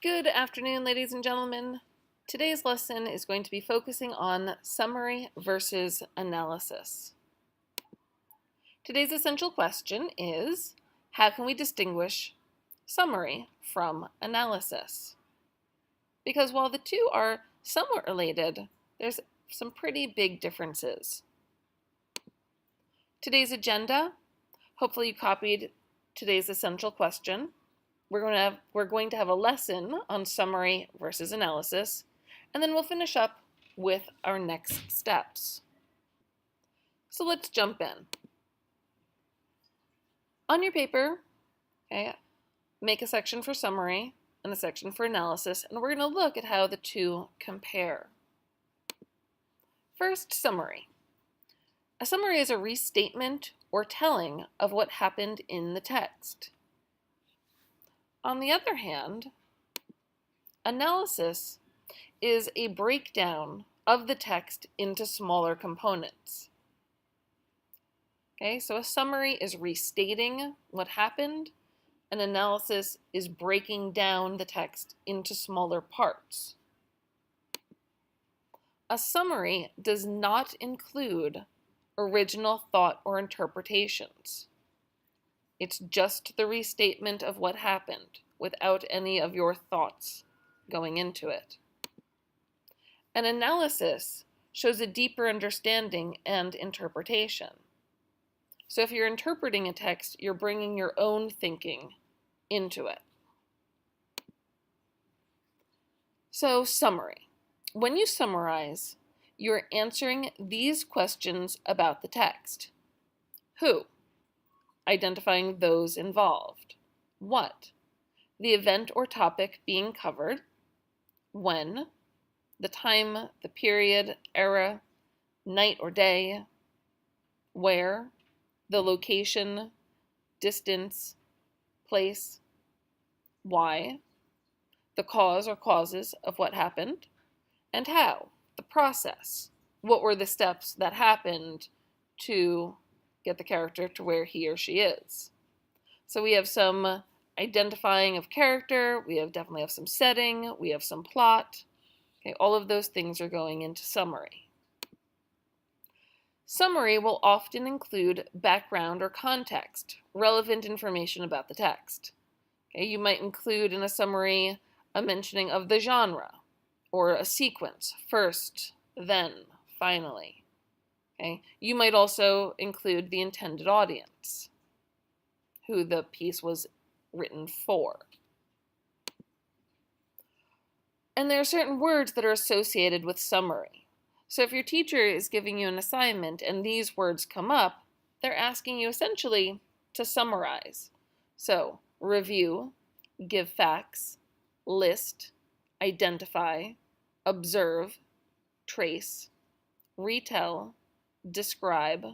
Good afternoon, ladies and gentlemen. Today's lesson is going to be focusing on summary versus analysis. Today's essential question is, how can we distinguish summary from analysis? Because while the two are somewhat related, there's some pretty big differences. Today's agenda, hopefully you copied today's essential question. We're going to have a lesson on summary versus analysis, and then we'll finish up with our next steps. So let's jump in. On your paper, make a section for summary and a section for analysis, and we're going to look at how the two compare. First, summary. A summary is a restatement or telling of what happened in the text. On the other hand, analysis is a breakdown of the text into smaller components. Okay, so a summary is restating what happened, and analysis is breaking down the text into smaller parts. A summary does not include original thought or interpretations. It's just the restatement of what happened without any of your thoughts going into it. An analysis shows a deeper understanding and interpretation. So if you're interpreting a text, you're bringing your own thinking into it. So, summary. When you summarize, you're answering these questions about the text. Who? Identifying those involved. What? The event or topic being covered. When? The time, the period, era, night or day. Where? The location, distance, place. Why? The cause or causes of what happened. And how? The process. What were the steps that happened to get the character to where he or she is? So we have some identifying of character, we definitely have some setting, we have some plot. Okay, all of those things are going into summary. Summary will often include background or context, relevant information about the text. Okay, you might include in a summary a mentioning of the genre, or a sequence, first, then, finally. Okay, you might also include the intended audience, who the piece was written for. And there are certain words that are associated with summary. So if your teacher is giving you an assignment and these words come up, they're asking you essentially to summarize. So, review, give facts, list, identify, observe, trace, retell, describe,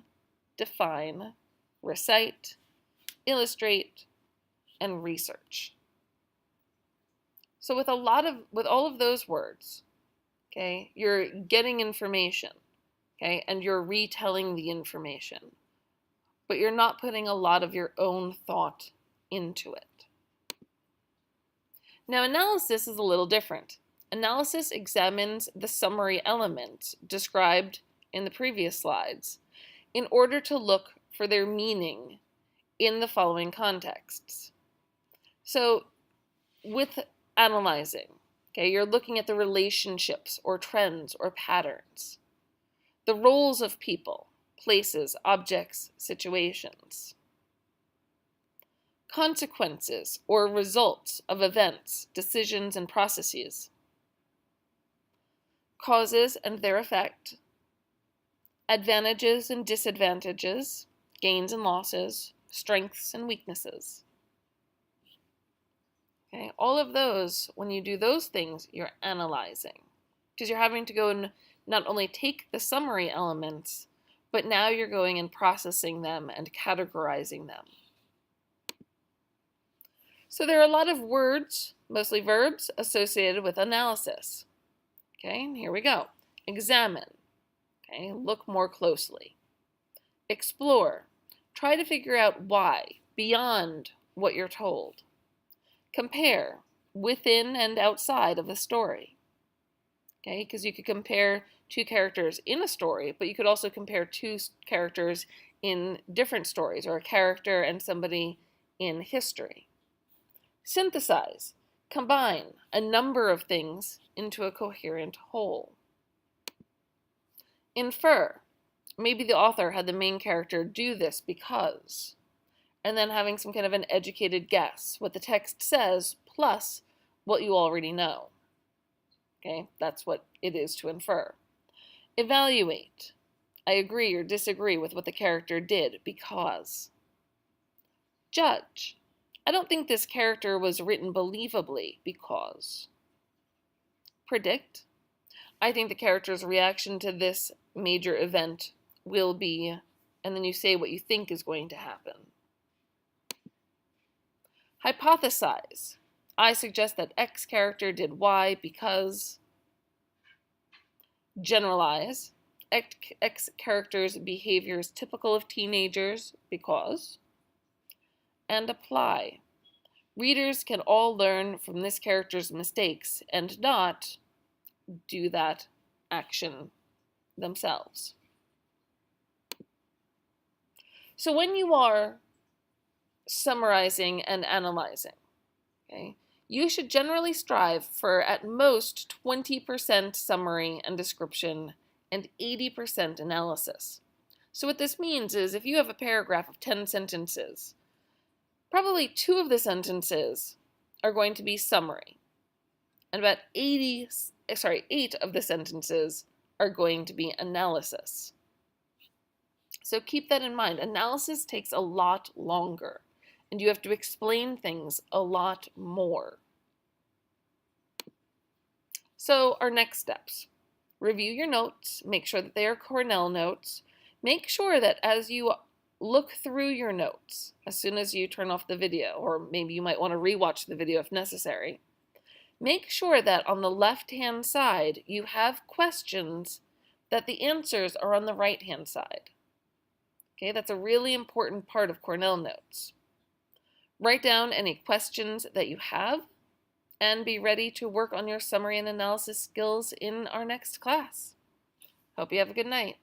define, recite, illustrate, and research. So with all of those words, okay, you're getting information, okay, and you're retelling the information, but you're not putting a lot of your own thought into it. Now, analysis is a little different. Analysis examines the summary elements described in the previous slides in order to look for their meaning in the following contexts. So, with analyzing, okay, you're looking at the relationships or trends or patterns, the roles of people, places, objects, situations, consequences or results of events, decisions, and processes, causes and their effect, advantages and disadvantages, gains and losses, strengths and weaknesses. Okay, all of those, when you do those things, you're analyzing. Because you're having to go and not only take the summary elements, but now you're going and processing them and categorizing them. So there are a lot of words, mostly verbs, associated with analysis. Okay, here we go. Examine. Okay, look more closely. Explore. Try to figure out why, beyond what you're told. Compare. within and outside of the story. Okay, because you could compare two characters in a story, but you could also compare two characters in different stories, or a character and somebody in history. Synthesize, combine a number of things into a coherent whole. Infer, maybe the author had the main character do this because, and then having some kind of an educated guess, what the text says plus what you already know. Okay, that's what it is to infer. Evaluate, I agree or disagree with what the character did because. Judge, I don't think this character was written believably because. Predict, I think the character's reaction to this major event will be, and then you say what you think is going to happen. Hypothesize, I suggest that X character did Y because. Generalize, X character's behavior is typical of teenagers because. And apply, readers can all learn from this character's mistakes and not do that action themselves. So when you are summarizing and analyzing, okay, you should generally strive for at most 20% summary and description and 80% analysis. So what this means is if you have a paragraph of 10 sentences, probably 2 of the sentences are going to be summary, and about 8 of the sentences are going to be analysis. So keep that in mind. Analysis takes a lot longer, and you have to explain things a lot more. So our next steps. Review your notes. Make sure that they are Cornell notes. Make sure that as you look through your notes, as soon as you turn off the video, or maybe you might want to rewatch the video if necessary, make sure that on the left-hand side you have questions that the answers are on the right-hand side. Okay, that's a really important part of Cornell notes. Write down any questions that you have and be ready to work on your summary and analysis skills in our next class. Hope you have a good night.